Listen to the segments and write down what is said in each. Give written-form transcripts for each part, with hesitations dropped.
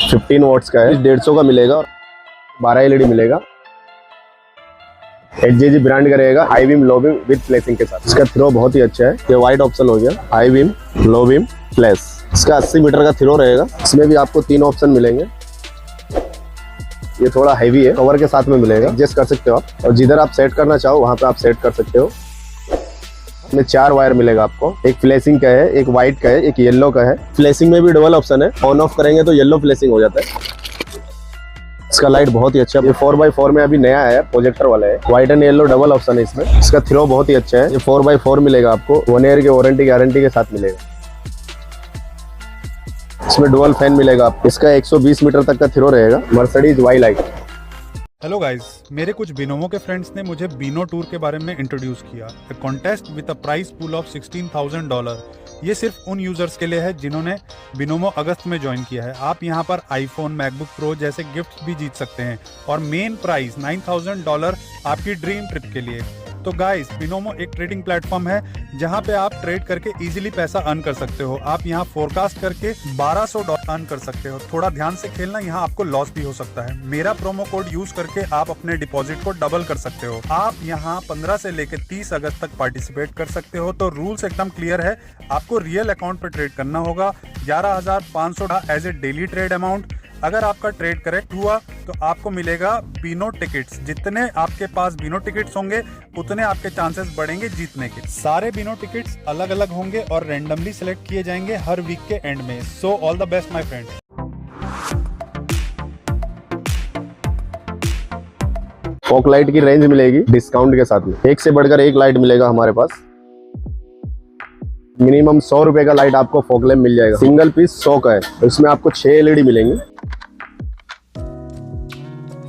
15 watts का है, 150 का मिलेगा, 12 एलईडी मिलेगा। HJG ब्रांड का रहेगा, high beam low beam with flashing के साथ। इसका थ्रो बहुत ही अच्छा है। ये वाइड ऑप्शन हो गया, high beam low beam flash. इसका 80 मीटर का थ्रो रहेगा। इसमें भी आपको 3 ऑप्शन मिलेंगे। ये थोड़ा हैवी है, कवर के साथ में मिलेगा, एडजस्ट कर सकते हो आप, और जिधर आप सेट करना चाहो वहां पे आप सेट कर सकते हो। इसमें 4 वायर मिलेगा आपको, एक फ्लैशिंग का है, एक व्हाइट का है, एक येलो का है। फ्लैशिंग में भी डबल ऑप्शन है, ऑन ऑफ करेंगे तो येलो फ्लैशिंग हो जाता है। इसका लाइट बहुत ही अच्छा है। ये 4x4 में अभी नया है, प्रोजेक्टर वाला है, white and yellow double option है इसमें। इसका थ्रो बहुत ही अच्छा है। ये 4x4 मिलेगा आपको, 1 ईयर की वारंटी गारंटी के साथ मिलेगा। इसमें डुअल फैन मिलेगा आपको। इसका 120 मीटर तक का थ्रो रहेगा। Mercedes Y light. Hello guys, मेरे कुछ बिनोमो के फ्रेंड्स ने मुझे बिनो टूर के बारे में इंट्रोड्यूस किया। A contest with a prize pool of $16,000। ये सिर्फ उन यूजर्स के लिए है जिन्होंने बिनोमो अगस्त में ज्वाइन किया है। आप यहाँ पर आईफोन, मैकबुक प्रो जैसे गिफ्ट भी जीत सकते हैं, और मेन प्राइस $9,000 आपकी ड्रीम ट्रिप के लिए। तो गाइस, बिनोमो एक ट्रेडिंग प्लेटफॉर्म है जहाँ पे आप ट्रेड करके इजीली पैसा अर्न कर सकते हो। आप यहाँ फोरकास्ट करके $1200 अर्न कर सकते हो। थोड़ा ध्यान से खेलना, यहाँ आपको लॉस भी हो सकता है। मेरा प्रोमो कोड यूज करके आप अपने डिपॉजिट को डबल कर सकते हो। आप यहाँ 15 से लेकर 30 अगस्त तक पार्टिसिपेट कर सकते हो। तो रूल्स एकदम क्लियर है। आपको रियल अकाउंट पर ट्रेड करना होगा। 11,500 as a daily trade amount. अगर आपका ट्रेड करेक्ट हुआ तो आपको मिलेगा बिनो टिकट्स। जितने आपके पास बिनो टिकट्स होंगे उतने आपके चांसेस बढ़ेंगे जीतने के। सारे बिनो टिकट्स अलग अलग होंगे और रैंडमली सिलेक्ट किए जाएंगे हर वीक के एंड में। So all the best my friends. Fog light की रेंज मिलेगी डिस्काउंट के साथ में। एक से बढ़कर एक लाइट मिलेगा हमारे पास। मिनिमम 100 रुपए का लाइट आपको फॉग लैम्प मिल जाएगा। सिंगल पीस 100 का है। इसमें आपको 6 एलईडी मिलेंगे।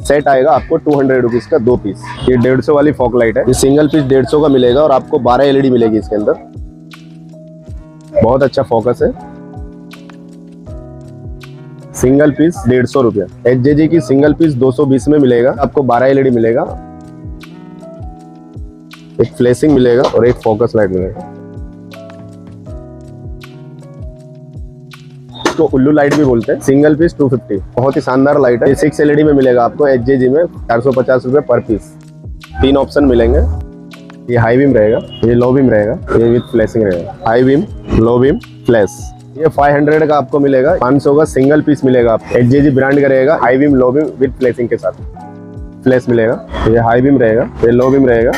सेट आएगा आपको 200 रुपीज का 2 पीस। ये 150 वाली फॉग लाइट है। ये सिंगल पीस 150 का मिलेगा और आपको 12 एलईडी मिलेगी इसके अंदर। बहुत अच्छा फोकस है। सिंगल पीस 150 रुपया। HJG की सिंगल पीस 220 में मिलेगा। आपको 12 एलईडी मिलेगा, एक फ्लैशिंग मिलेगा और एक फोकस लाइट मिलेगा। इसको उल्लू लाइट भी बोलते हैं। Single piece 250। बहुत ही शानदार लाइट है। 6 एलईडी में मिलेगा आपको HJG में। 450 रुपए पर पीस। 3 ऑप्शन मिलेंगे। ये हाई बीम रहेगा, ये लो बीम रहेगा, ये विद फ्लैशिंग रहेगा। High beam, low beam, flash. ये 500 का आपको मिलेगा। 500 का सिंगल पीस मिलेगा आपको। HJG ब्रांड का रहेगा, high beam low beam with flashing के साथ। फ्लैश मिलेगा। ये हाई बीम रहेगा, ये लो बीम रहेगा,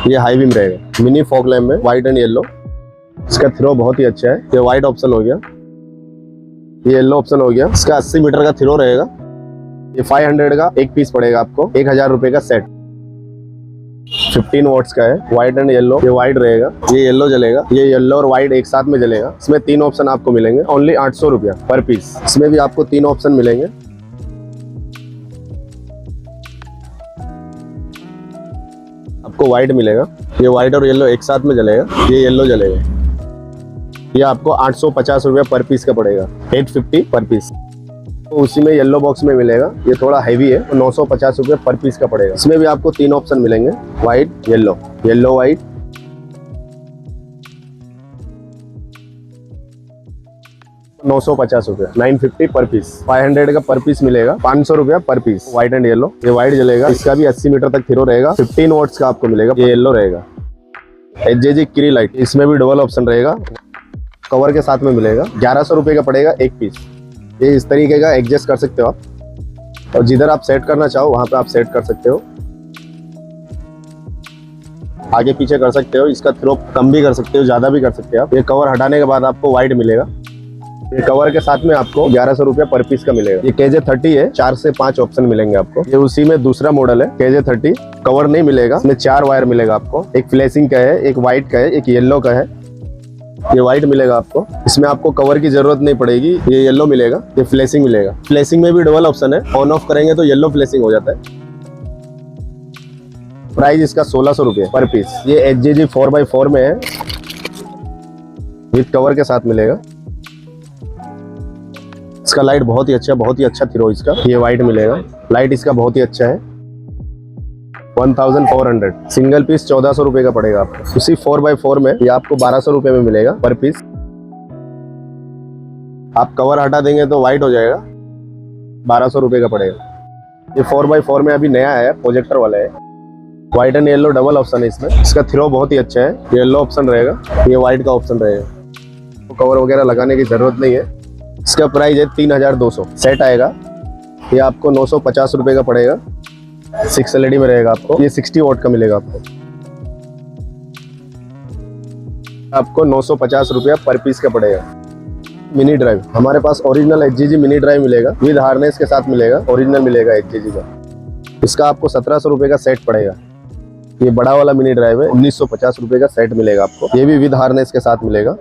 ये हाई बीम रहेगा। मिनी फॉग लैम्प में व्हाइट एंड येलो। इसका थ्रो बहुत ही अच्छा है। ये व्हाइट ऑप्शन हो गया, ये येलो ऑप्शन हो गया। इसका 80 मीटर का थ्रो रहेगा। ये 500 का एक पीस पड़ेगा आपको। 1000 रुपए का सेट। 15 वॉट्स का है, व्हाइट एंड येलो। ये व्हाइट रहेगा, ये येलो जलेगा, ये येलो और व्हाइट एक साथ में जलेगा। इसमें 3 ऑप्शन आपको मिलेंगे। ओनली 800 रुपया पर पीस। इसमें भी आपको 3 ऑप्शन मिलेंगे। आपको व्हाइट मिलेगा, ये व्हाइट और येलो एक साथ में जलेगा, ये येलो जलेगा। ये आपको 850 रुपया पर पीस का पड़ेगा। 850 पर पीस। तो उसी में येलो बॉक्स में मिलेगा। ये थोड़ा हैवी है, तो 950 रुपये पर पीस का पड़ेगा। इसमें भी आपको 3 ऑप्शन मिलेंगे, व्हाइट येलो, येलो व्हाइट। ₹950, 950 पर पीस। 500 का पर पीस मिलेगा, 500 रुपया पर पीस। White and yellow. ये व्हाइट जलेगा, इसका भी 80 मीटर तक थ्रो रहेगा। 15 वॉट्स का आपको मिलेगा। ये येलो रहेगा। HJG क्री लाइट। इसमें भी डबल ऑप्शन रहेगा, कवर के साथ में मिलेगा। 1100 रुपये का पड़ेगा एक पीस। ये इस तरीके का एडजस्ट कर सकते हो आप, और जिधर आप सेट करना चाहो वहां पे आप सेट कर सकते हो। आगे पीछे कर सकते हो। इसका थ्रो कम भी कर सकते हो, ज्यादा भी कर सकते हो आप। ये कवर हटाने के बाद आपको व्हाइट मिलेगा। ये कवर के साथ में आपको 1100 रुपया पर पीस का मिलेगा। ये KJ30 है। 4 से 5 ऑप्शन मिलेंगे आपको। ये उसी में दूसरा मॉडल है KJ30। कवर नहीं मिलेगा, इसमें 4 वायर मिलेगा आपको। एक फ्लैशिंग का है, एक व्हाइट का है, एक येलो का है। ये व्हाइट मिलेगा आपको। इसमें आपको कवर की जरूरत नहीं पड़ेगी। ये येलो मिलेगा, ये फ्लैशिंग मिलेगा। फ्लैशिंग में भी डबल ऑप्शन है। ऑन ऑफ करेंगे तो येलो फ्लैशिंग हो जाता है। प्राइस इसका 1600 रुपये पर पीस। ये HJG 4x4 में है, विद कवर के साथ मिलेगा। इसका लाइट बहुत ही अच्छा थ्रो इसका। ये व्हाइट मिलेगा। लाइट इसका बहुत ही अच्छा है। 1400। सिंगल पीस 1400 रुपए का पड़ेगा आपको। उसी 4x4 में ये आपको 1200 रुपए में मिलेगा पर पीस। आप कवर हटा देंगे तो व्हाइट हो जाएगा। 1200 रुपये का पड़ेगा। ये 4x4 में अभी नया है, प्रोजेक्टर वाला है, white and yellow double option है इसमें। इसका थ्रो बहुत ही अच्छा है, येलो ऑप्शन रहेगा, ये व्हाइट का ऑप्शन रहेगा, तो कवर वगैरह लगाने की जरूरत नहीं है। इसका प्राइस है 3200। सेट आएगा, ये आपको 950 रुपये का पड़ेगा। 6 LED में रहेगा आपको, ये 60 वॉट का मिलेगा आपको 950 रुपया पर पीस का पड़ेगा। मिनी ड्राइव हमारे पास ओरिजिनल HGG मिनी ड्राइव मिलेगा, विद हार्नेस के साथ मिलेगा, ओरिजिनल मिलेगा HGG का। इसका आपको 1700 रुपये का सेट पड़ेगा। ये बड़ा वाला मिनी ड्राइव है, 1950 रुपये का सेट मिलेगा आपको, ये भी विद हार्नेस के साथ मिलेगा।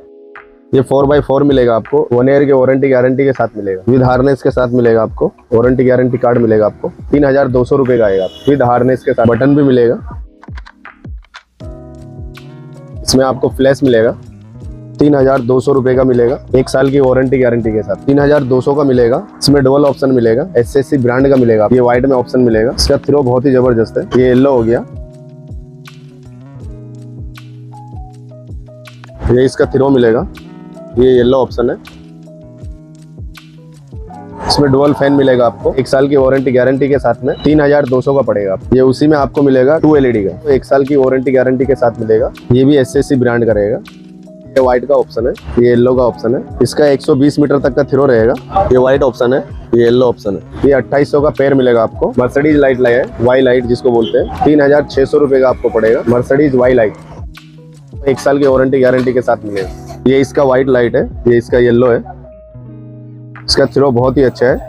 ये 4x4 मिलेगा आपको, 1 ईयर के वारंटी गारंटी के साथ मिलेगा, विद हार्नेस के साथ मिलेगा आपको, वारंटी गारंटी कार्ड मिलेगा आपको। 3200 रुपये का आएगा विद हार्नेस के साथ, बटन भी मिलेगा। इसमें आपको फ्लैश मिलेगा, 3200 रुपये का मिलेगा, 1 साल की वारंटी गारंटी के साथ 3200 का मिलेगा। इसमें डबल ऑप्शन मिलेगा, SSC ब्रांड का मिलेगा, ये व्हाइट में ऑप्शन मिलेगा। इसका थ्रो बहुत ही जबरदस्त है। ये येलो हो गया, ये इसका थ्रो मिलेगा, ये येलो ऑप्शन है। इसमें डुअल फैन मिलेगा आपको, 1 साल की वारंटी गारंटी के साथ में 3200 का पड़ेगा। ये उसी में आपको मिलेगा 2 LED का, तो 1 साल की वारंटी गारंटी के साथ मिलेगा। ये भी SSC ब्रांड का रहेगा। ये व्हाइट का ऑप्शन है, ये येलो का ऑप्शन है। इसका 120 मीटर तक का थ्रो रहेगा। ये व्हाइट ऑप्शन है, ये येलो ऑप्शन है। ये 2800 का पेयर मिलेगा आपको। मर्सिडीज लाइट है, वाई लाइट जिसको बोलते हैं, 3600 रुपये का आपको पड़ेगा। मर्सिडीज वाई लाइट 1 साल की वारंटी गारंटी के साथ मिलेगा। ये इसका व्हाइट लाइट है, ये इसका येलो है। इसका थ्रो बहुत ही अच्छा है।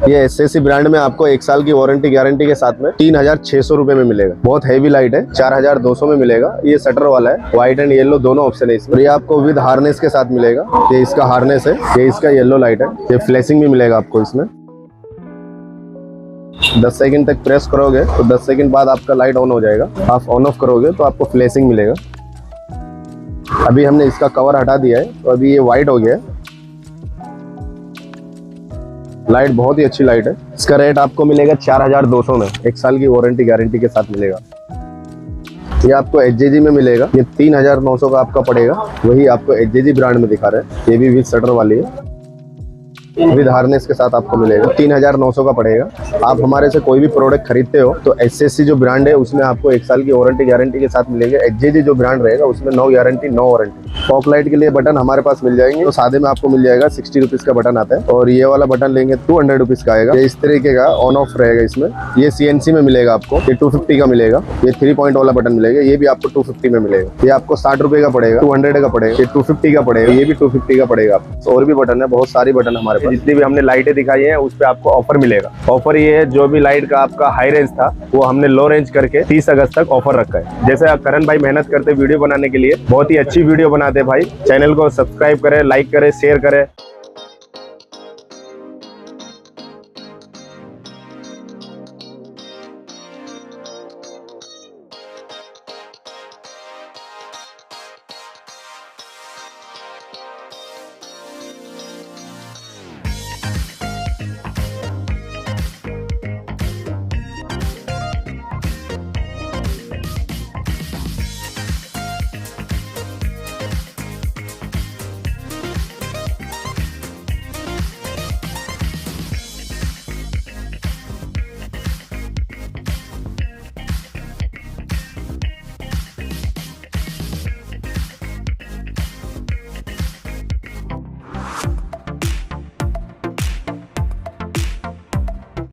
ये SSC ब्रांड में आपको 1 साल की वारंटी गारंटी के साथ में 3600 रुपये में मिलेगा। बहुत हैवी लाइट है, 4200 में मिलेगा। ये शटर वाला है, व्हाइट एंड येलो दोनों ऑप्शन है इसमें। ये आपको विद हार्नेस के साथ मिलेगा। ये इसका हार्नेस है, ये इसका येलो लाइट है। ये फ्लैशिंग भी मिलेगा आपको इसमें। 10 सेकंड तक प्रेस करोगे तो 10 सेकंड बाद आपका लाइट ऑन हो जाएगा। आप ऑन ऑफ करोगे तो आपको फ्लैशिंग मिलेगा। अभी हमने इसका कवर हटा दिया है, तो अभी ये व्हाइट हो गया है। लाइट बहुत ही अच्छी लाइट है। इसका रेट आपको मिलेगा 4200 में, 1 साल की वारंटी गारंटी के साथ मिलेगा। ये आपको HGG में मिलेगा, ये 3900 का आपका पड़ेगा। वही आपको HGG ब्रांड में दिखा रहे हैं, ये भी विद शटर वाली है, विद हार्नेस के साथ आपको मिलेगा। 3900 का पड़ेगा। आप हमारे से कोई भी प्रोडक्ट खरीदते हो तो SSC जो ब्रांड है उसमें आपको 1 साल की वारंटी गारंटी के साथ मिलेगा। HGG जो ब्रांड रहेगा उसमें no guarantee no warranty. Fog light के लिए बटन हमारे पास मिल जाएंगे, तो सादे में आपको मिल जाएगा 60 रुपीज का बटन आता है, और ये वाला बटन लेंगे 200 रुपीज का आएगा। ये इस तरीके का ऑन ऑफ रहेगा इसमें। ये CNC में मिलेगा आपको, ये 250 का मिलेगा। ये 3 पॉइंट वाला बटन मिलेगा, ये भी आपको 250 में मिलेगा। ये आपको 60 रुपये का पड़ेगा, 200 का पड़ेगा। ये 250 का पड़ेगा, ये भी 250 का पड़ेगा आपको। और भी बटन है, बहुत सारी बटन हमारे पास। जितनी भी हमने लाइटें दिखाई है उस पे आपको ऑफर मिलेगा। ऑफर ये है, जो भी लाइट का आपका हाई रेंज था वो हमने लो रेंज करके 30 अगस्त तक ऑफर रखा है। जैसे करण भाई मेहनत करते वीडियो बनाने के लिए, बहुत ही अच्छी वीडियो बनाते भाई। चैनल को सब्सक्राइब करें, लाइक करें, शेयर करें।